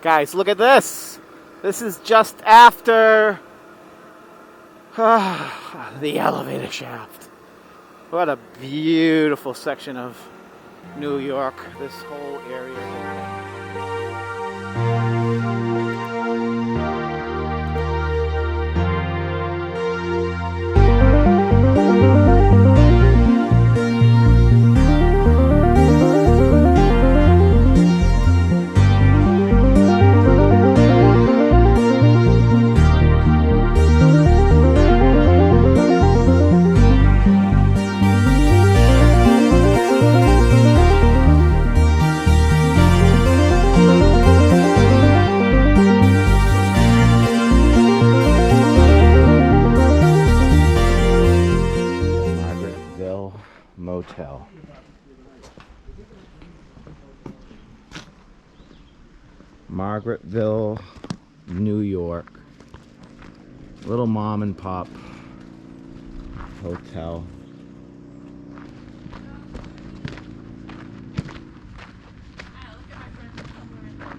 Guys, look at this. This is just after the elevator shaft. What a beautiful section of New York, this whole area. Motel. Margaretville, New York. Little mom and pop hotel.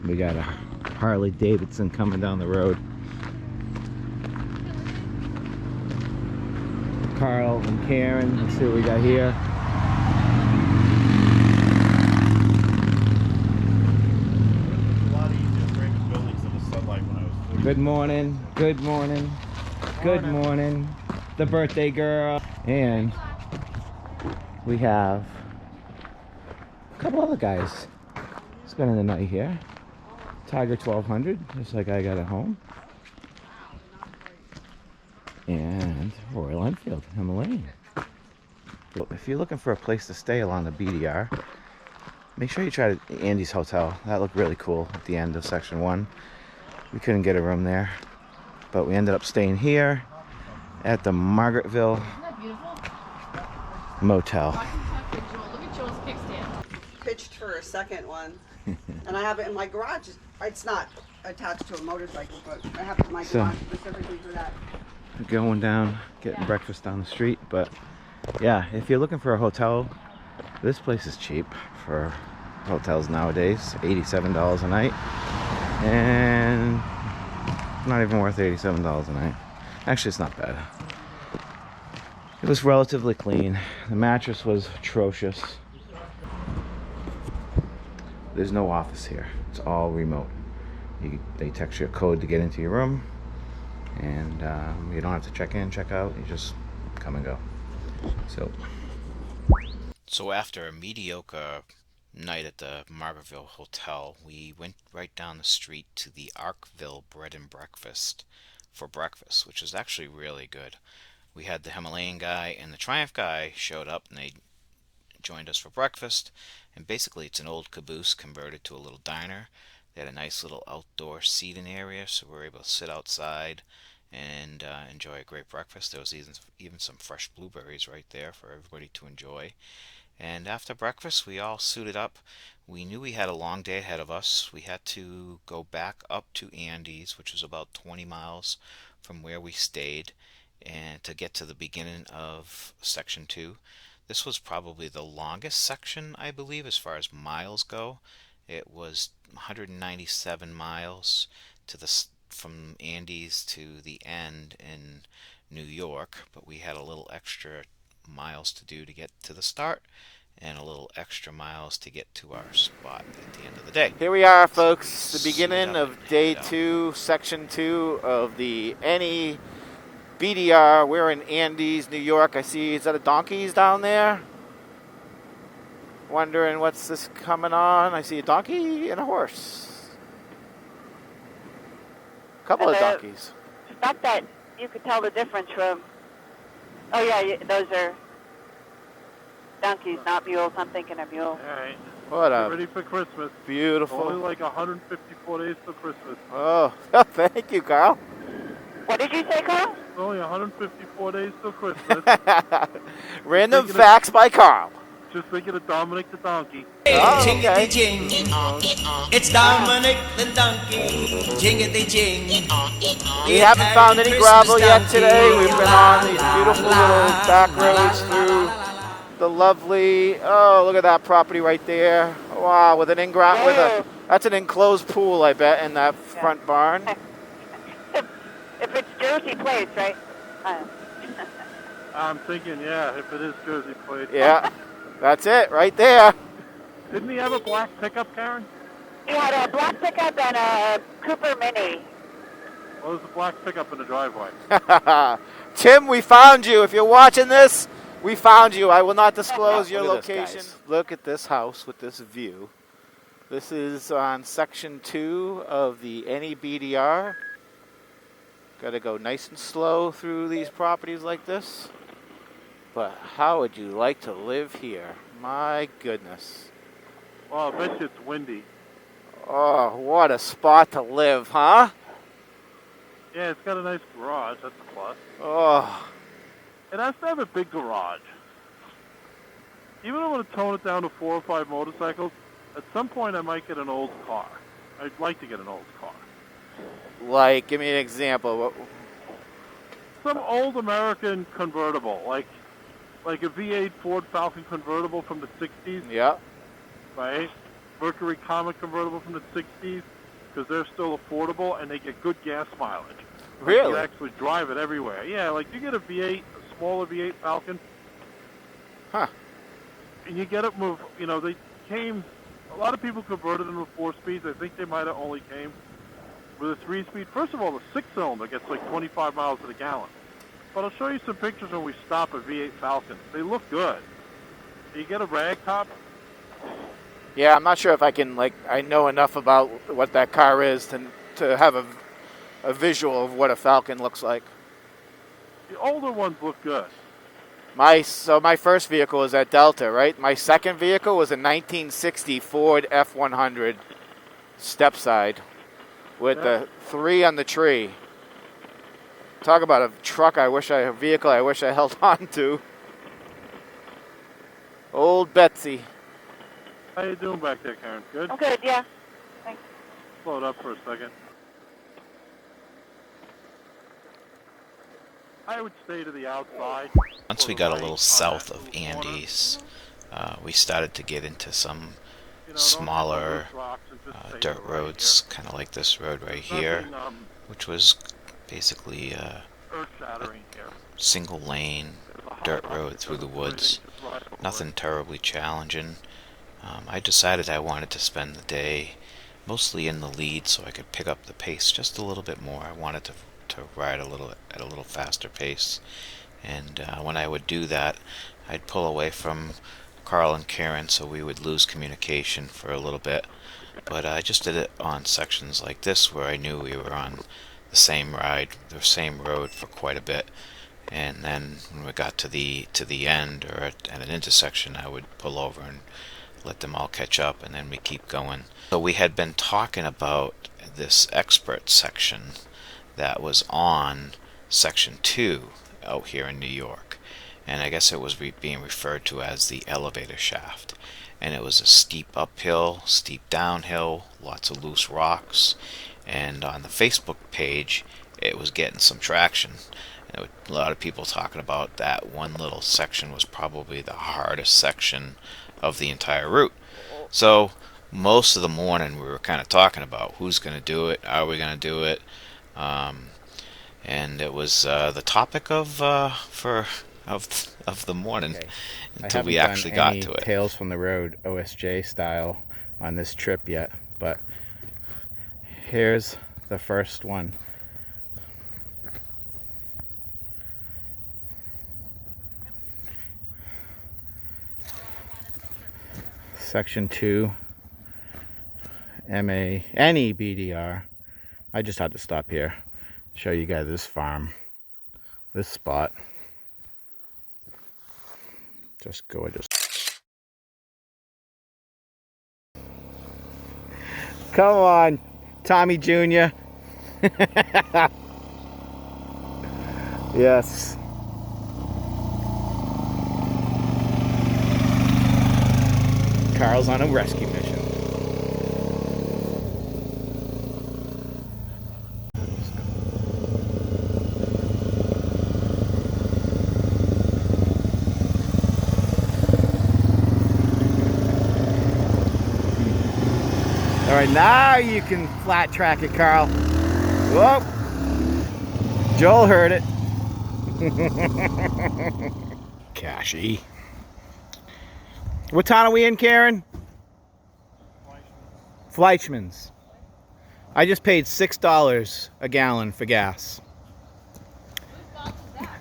We got a Harley Davidson coming down the road. Carl and Karen, let's see what we got here. Good morning, good morning, good morning, the birthday girl. And we have a couple other guys spending the night here. Tiger 1200, just like I got at home. And Royal Enfield, Himalayan. If you're looking for a place to stay along the BDR, make sure you try Andy's Hotel. That looked really cool at the end of section 1. We couldn't get a room there, but we ended up staying here at the Margaretville Motel. Pitched for a second one, and I have it in my garage. It's not attached to a motorcycle, but I have it in my garage specifically for that. Going down, getting breakfast down the street. But yeah, if you're looking for a hotel, this place is cheap for hotels nowadays. $87 a night, and not even worth $87 a night. Actually, it's not bad. It was relatively clean. The mattress was atrocious. There's no office here. It's all remote. They text you a code to get into your room, and you don't have to check in, check out. You just come and go. So after a mediocre night at the Margaretville Hotel, we went right down the street to the Arkville Bread and Breakfast for breakfast, which was actually really good. We had the Himalayan guy and the Triumph guy showed up, and they joined us for breakfast. And basically it's an old caboose converted to a little diner. They had a nice little outdoor seating area, so we were able to sit outside and enjoy a great breakfast. There was even some fresh blueberries right there for everybody to enjoy. And after breakfast, we all suited up. We knew we had a long day ahead of us. We had to go back up to Andy's, which was about 20 miles from where we stayed, and to get to the beginning of section 2. This was probably the longest section, I believe, as far as miles go. It was 197 miles from Andy's to the end in New York, but we had a little extra miles to do to get to the start, and a little extra miles to get to our spot at the end of the day. Here we are, folks, the beginning of day 2, section 2 of the NEBDR. We're in Andy's, New York. I see, is that a donkey's down there? Wondering what's this coming on. I see a donkey and a horse. A couple of donkeys. Not that you could tell the difference from... Oh, yeah, those are donkeys, not mules. I'm thinking of mule. All right. What Get ready for Christmas. Beautiful. Only like 154 days till Christmas. Oh, thank you, Carl. What did you say, Carl? Only 154 days till Christmas. Random facts by Carl. Just thinking of Dominic the donkey. Oh, okay. It's Dominic the donkey. Jingity jing. We haven't found any gravel yet today. We've been on these beautiful little back roads through the lovely, oh, look at that property right there. Wow, with an in-ground, Whoa. that's an enclosed pool, I bet, in that front barn. If it's Jersey plates, right? I'm thinking, yeah, if it is Jersey plate. Yeah, that's it, right there. Didn't he have a black pickup, Karen? He had a black pickup and a Cooper Mini. Well, there's a black pickup in the driveway. Tim, we found you. If you're watching this, we found you. I will not disclose your Look at this, location. guys. Look at this house with this view. This is on section 2 of the NEBDR. Got to go nice and slow through these properties like this. But how would you like to live here? My goodness. Well, I bet you it's windy. Oh, what a spot to live, huh? Yeah, it's got a nice garage. That's a plus. Oh, It has to have a big garage. Even though I'm going to tone it down to 4 or 5 motorcycles, at some point I might get an old car. I'd like to get an old car. like, give me an example. Some old American convertible, like a V8 Ford Falcon convertible from the 60s, Yeah. right? Mercury Comet convertible from the 60s, because they're still affordable and they get good gas mileage. Like, Really? you actually drive it everywhere. Yeah, like you get a V8, a smaller V8 Falcon, Huh. and you get it move. You know, they came. A lot of people converted them to 4 speeds. I think they might have only came with a 3-speed. First of all, the 6-cylinder gets like 25 miles to the gallon. But I'll show you some pictures when we stop a V8 Falcon. They look good. You get a rag top. Yeah, I'm not sure if I can, I know enough about what that car is to have a visual of what a Falcon looks like. The older ones look good. My first vehicle was at Delta, right? My second vehicle was a 1960 Ford F100 stepside with the 3 on the tree. Talk about a vehicle I wish I held on to. Old Betsy. How you doing back there, Karen? Good? I'm good, yeah. Thanks. Slow it up for a second. I would stay to the outside. Once we got a little south of Andes, we started to get into some smaller dirt roads, kind of like this road right here, which was basically a Earth-shattering here. single lane dirt road through the woods. Nothing terribly challenging. I decided I wanted to spend the day mostly in the lead so I could pick up the pace just a little bit more. I wanted to ride at a little faster pace, and when I would do that, I'd pull away from Carl and Karen so we would lose communication for a little bit. But I just did it on sections like this where I knew we were on the same road for quite a bit. And then when we got to the end or at an intersection, I would pull over and let them all catch up, and then we keep going. So we had been talking about this expert section that was on section 2 out here in New York, and I guess it was being referred to as the elevator shaft. And it was a steep uphill, steep downhill, lots of loose rocks, and on the Facebook page it was getting some traction. A lot of people talking about that one little section was probably the hardest section of the entire route. So most of the morning we were kind of talking about who's going to do it, are we going to do it, and it was the topic of the morning until we actually got to it. Tales from the Road OSJ style on this trip yet, but here's the first one. Section 2 NEBDR. I just had to stop here, show you guys this farm, this spot. Just gorgeous. Come on, Tommy Jr. Yes. Carl's on a rescue mission. right, now you can flat track it, Carl. Whoa. Joel heard it. Cashy. What town are we in, Karen? Fleischmann's. I just paid $6 a gallon for gas.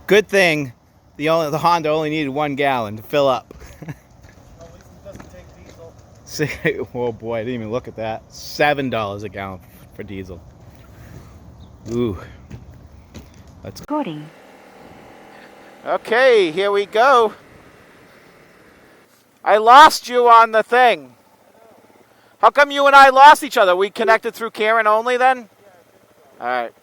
Good thing the Honda only needed 1 gallon to fill up. Oh boy, I didn't even look at that. $7 a gallon for diesel. Ooh. Let's Recording. Okay, here we go. I lost you on the thing. How come you and I lost each other? We connected through Karen only then? All right.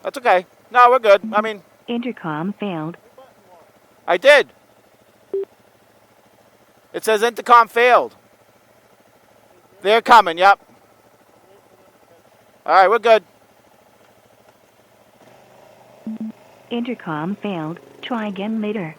That's okay. No, we're good. I mean, Intercom failed. I did. It says intercom failed. They're coming, yep. All right, we're good. Intercom failed. Try again later.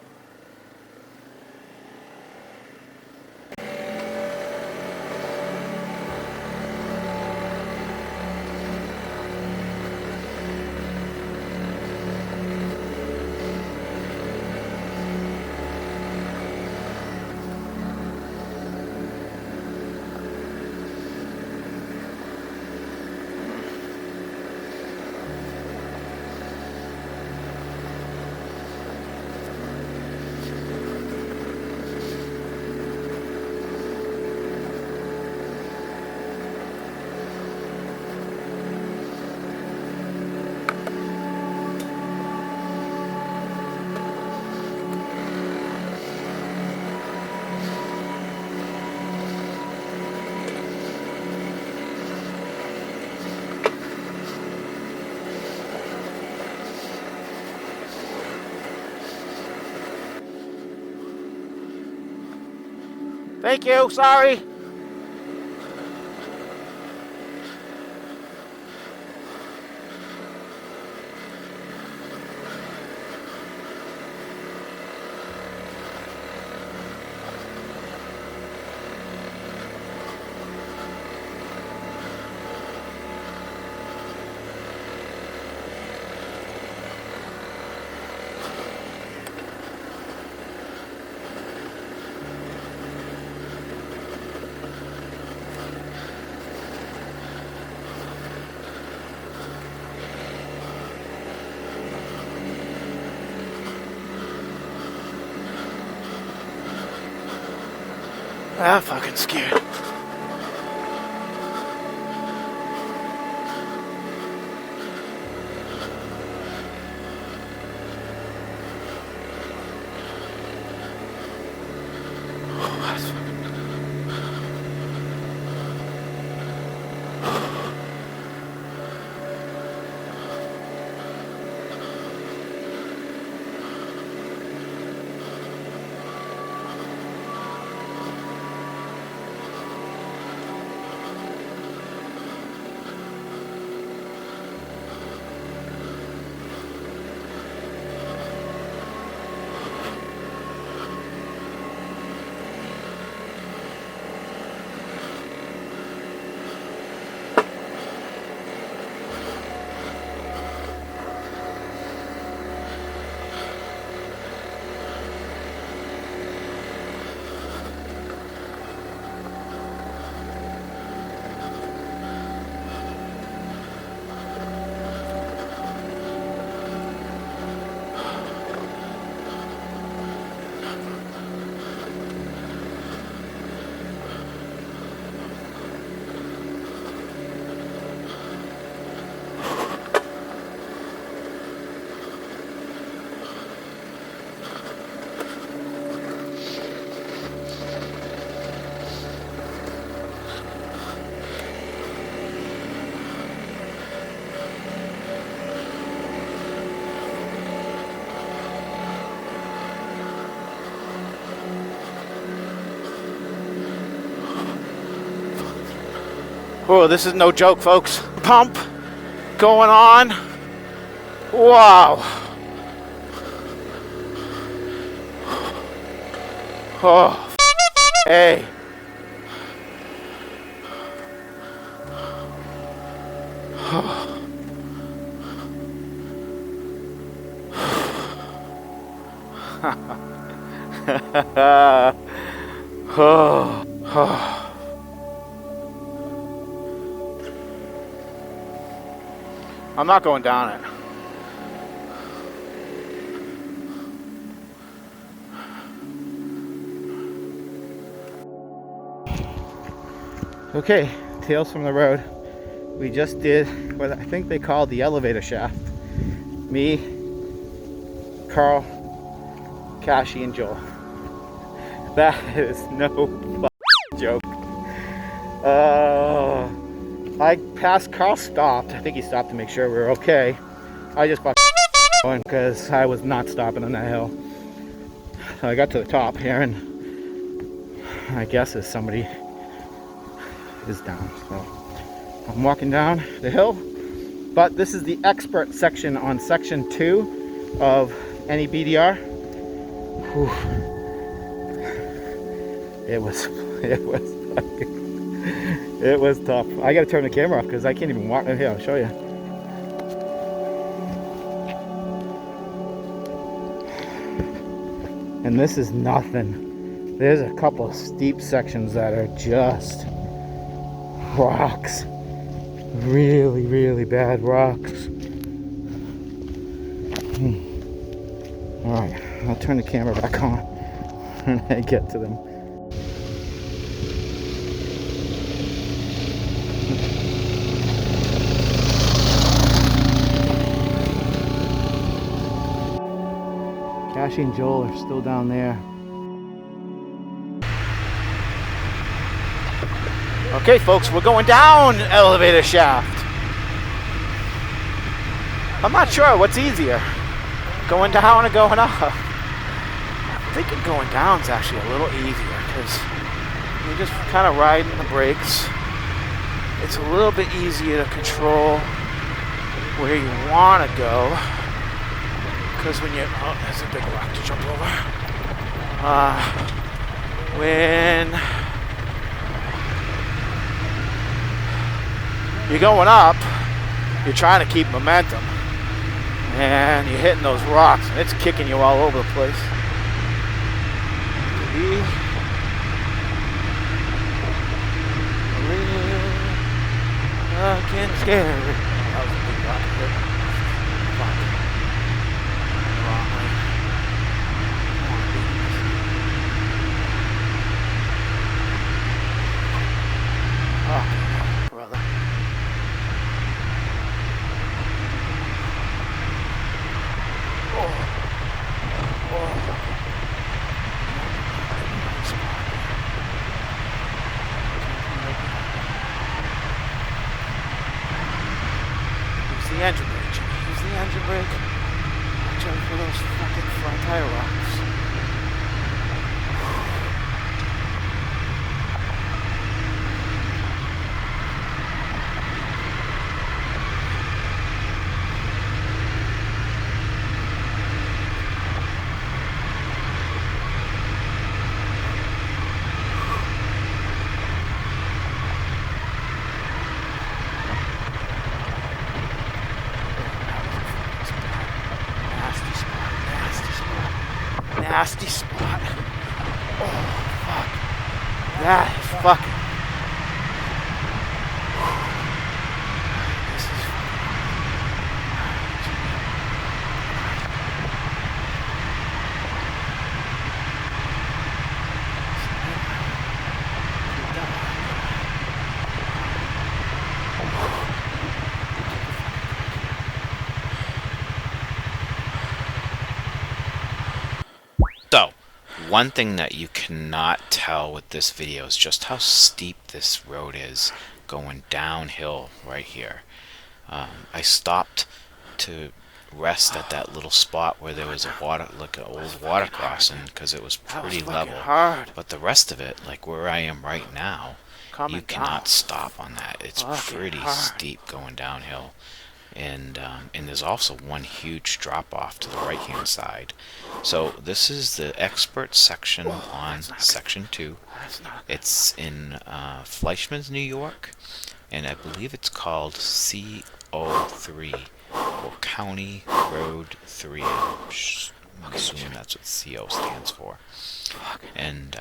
Thank you, sorry. I'm fucking scared. Oh, this is no joke, folks. Pump going on. Wow. Oh. Hey. I'm not going down it. Okay, Tales from the Road. We just did what I think they call the elevator shaft. Me, Carl, Kashi, and Joel. That is no joke. I passed, Carl stopped. I think he stopped to make sure we were okay. I just going because I was not stopping on that hill. So I got to the top here, and I guess there's somebody is down. So I'm walking down the hill, but this is the expert section on section 2 of NEBDR. Whew. It was tough. I gotta turn the camera off because I can't even walk. Here, I'll show you. And this is nothing. There's a couple of steep sections that are just rocks. Really, really bad rocks. Alright, I'll turn the camera back on when I get to them. Kashi and Joel are still down there. Okay, folks, we're going down elevator shaft. I'm not sure what's easier, going down or going up. I'm thinking going down is actually a little easier because you're just kind of riding the brakes. It's a little bit easier to control where you want to go. Because when you're, oh, there's a big rock to jump over. When you're going up, you're trying to keep momentum, and you're hitting those rocks, and it's kicking you all over the place. Looking scary. That was a big rock to hit. Fuck. Wrong way. Oh, brother. Use the engine brake, Jimmy. Use the engine brake. Watch out for those fucking front tire rocks. Nasty spot. Oh, fuck. That is fucking. This is So, one thing that you cannot tell with this video is just how steep this road is going downhill right here. I stopped to rest at that little spot where there was a water, like an old water crossing, because it was pretty level. Hard. But the rest of it, like where I am right now, Coming you cannot down. stop on that. It's Fucking pretty hard. steep going downhill. and there's also one huge drop off to the right hand side. So this is the expert section on section 2. It's in Fleischmann's, New York, and I believe it's called CO3, or County Road 3. I'm assuming that's what CO stands for. And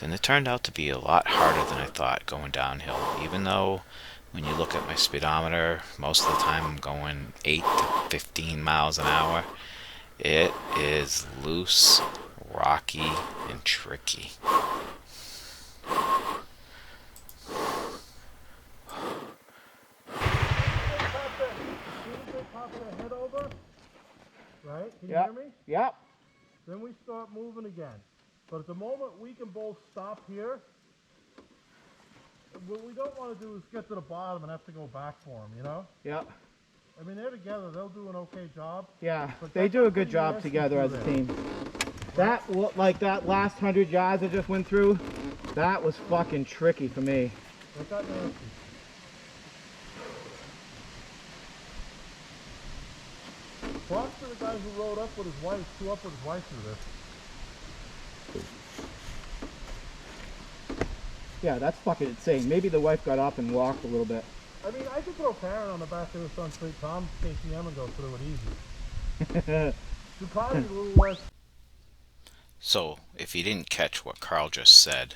it turned out to be a lot harder than I thought going downhill, even though when you look at my speedometer, most of the time I'm going 8 to 15 miles an hour. It is loose, rocky, and tricky. Right? Can you Yep. hear me? Yep. Then we start moving again. But at the moment we can both stop here. What we don't want to do is get to the bottom and have to go back for them, you know? Yep. I mean, they're together. They'll do an okay job. Yeah, But they that's do a what good we job asked together you as to a do. team. That, like that last 100 yards I just went through, that was fucking tricky for me. That got nasty. Props to the guy who rode up with his wife, flew up with his wife through this. Yeah, that's fucking insane. Maybe the wife got up and walked a little bit. I mean, I could throw Karen on the back of this on Street Tom KTM and go through it easy. Ducati a little less. So, if you didn't catch what Carl just said,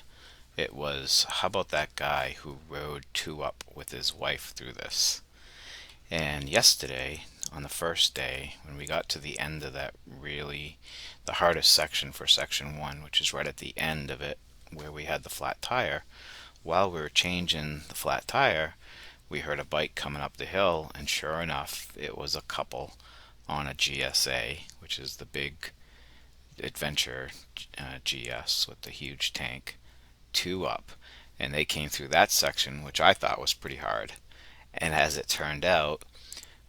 it was, how about that guy who rode 2 up with his wife through this? And yesterday, on the first day, when we got to the end of that really, the hardest section for section 1, which is right at the end of it, where we had the flat tire, while we were changing the flat tire, we heard a bike coming up the hill, and sure enough, it was a couple on a GSA, which is the big adventure GS with the huge tank, 2 up, and they came through that section, which I thought was pretty hard. And as it turned out,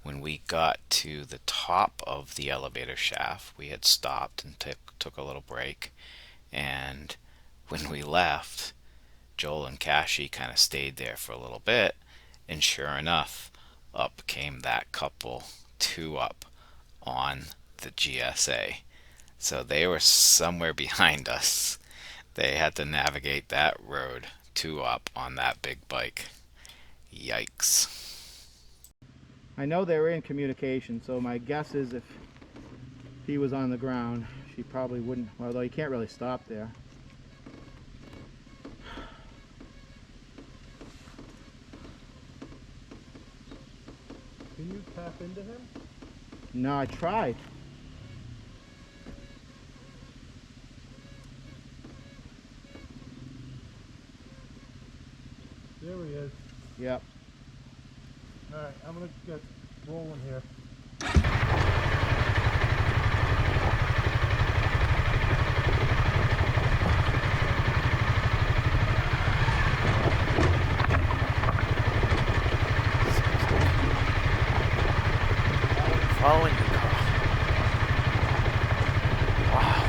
when we got to the top of the elevator shaft, we had stopped and took a little break, and when we left, Joel and Kashi kind of stayed there for a little bit, and sure enough, up came that couple, 2 up on the GSA. So they were somewhere behind us. They had to navigate that road 2 up on that big bike. Yikes. I know they were in communication, so my guess is if he was on the ground, she probably wouldn't, although you can't really stop there. Can you tap into him? No, I tried. There he is. Yep. Alright, I'm gonna get rolling here. Following you, Carl. Wow.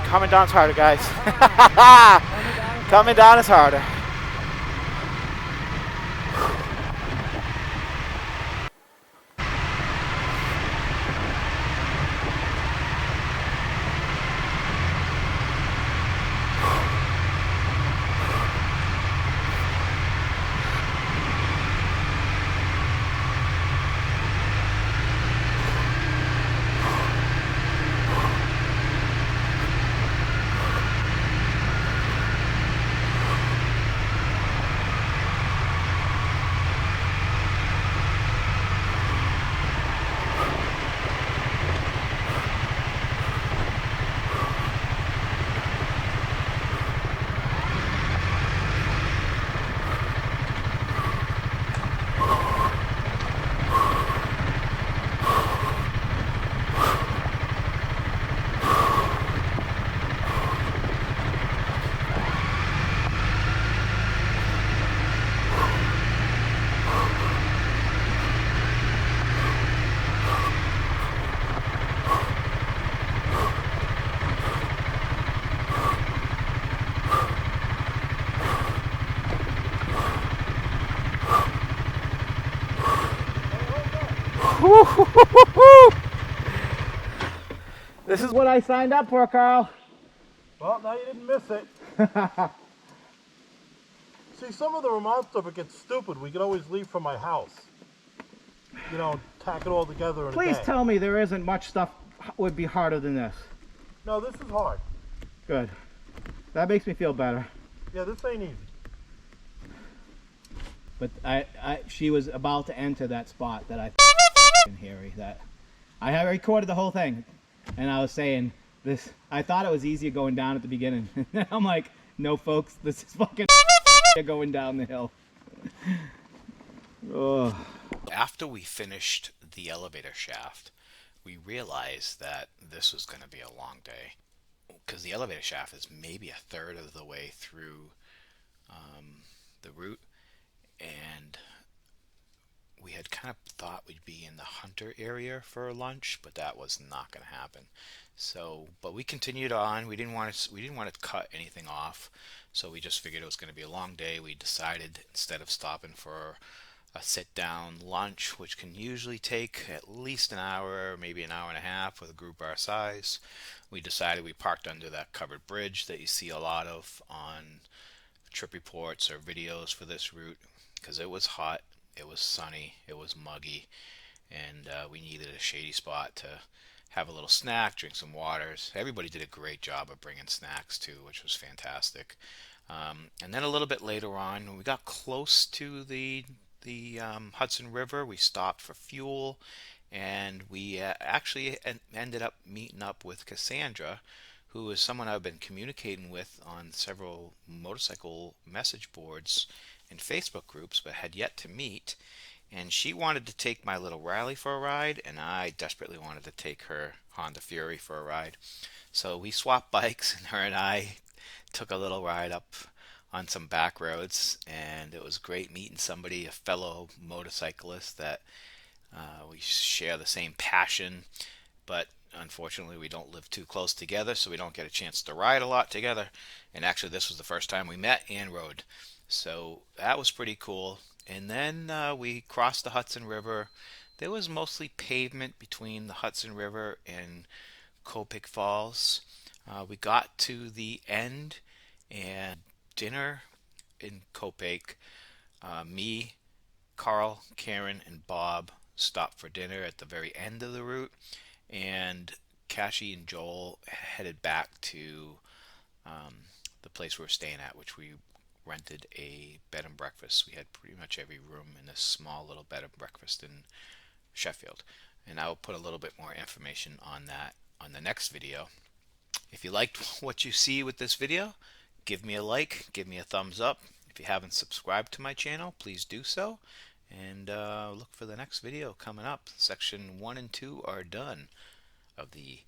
Coming down's harder, guys. Coming down is harder. This is what I signed up for, Carl. Well, now you didn't miss it. See, some of the remote stuff, it gets stupid. We could always leave from my house. You know, tack it all together in a Please day. tell me there isn't much stuff would be harder than this. No, this is hard. Good. That makes me feel better. Yeah, this ain't easy. But she was about to enter that spot that I Harry, that I had recorded the whole thing, and I was saying this. I thought it was easier going down at the beginning. I'm like, no, folks, this is fucking going down the hill. Oh. After we finished the elevator shaft, we realized that this was going to be a long day, because the elevator shaft is maybe a third of the way through the route, and we had kind of thought we'd be in the Hunter area for lunch, but that was not going to happen. So, but we continued on. We didn't want to cut anything off, so we just figured it was going to be a long day. We decided, instead of stopping for a sit-down lunch, which can usually take at least an hour, maybe an hour and a half with a group our size, we decided we parked under that covered bridge that you see a lot of on trip reports or videos for this route, because it was hot, it was sunny, it was muggy, and we needed a shady spot to have a little snack, drink some waters. Everybody did a great job of bringing snacks too, which was fantastic. And then a little bit later on, when we got close to the Hudson River, we stopped for fuel, and we actually ended up meeting up with Cassandra, who is someone I've been communicating with on several motorcycle message boards and Facebook groups, but had yet to meet. And she wanted to take my little Rally for a ride, and I desperately wanted to take her Honda Fury for a ride. So we swapped bikes, and her and I took a little ride up on some back roads, and it was great meeting somebody, a fellow motorcyclist, that we share the same passion, but unfortunately we don't live too close together, so we don't get a chance to ride a lot together. And actually this was the first time we met and rode, so that was pretty cool. And then we crossed the Hudson River. There was mostly pavement between the Hudson River and Copic Falls. We got to the end and dinner in Copic. Me, Carl, Karen, and Bob stopped for dinner at the very end of the route, and Kashi and Joel headed back to the place we were staying at, which we rented a bed and breakfast. We had pretty much every room in this small little bed and breakfast in Sheffield, and I will put a little bit more information on that on the next video. If you liked what you see with this video, give me a like, give me a thumbs up. If you haven't subscribed to my channel, please do so, and look for the next video coming up. Section 1 and 2 are done of the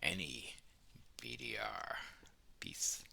NEBDR. Peace.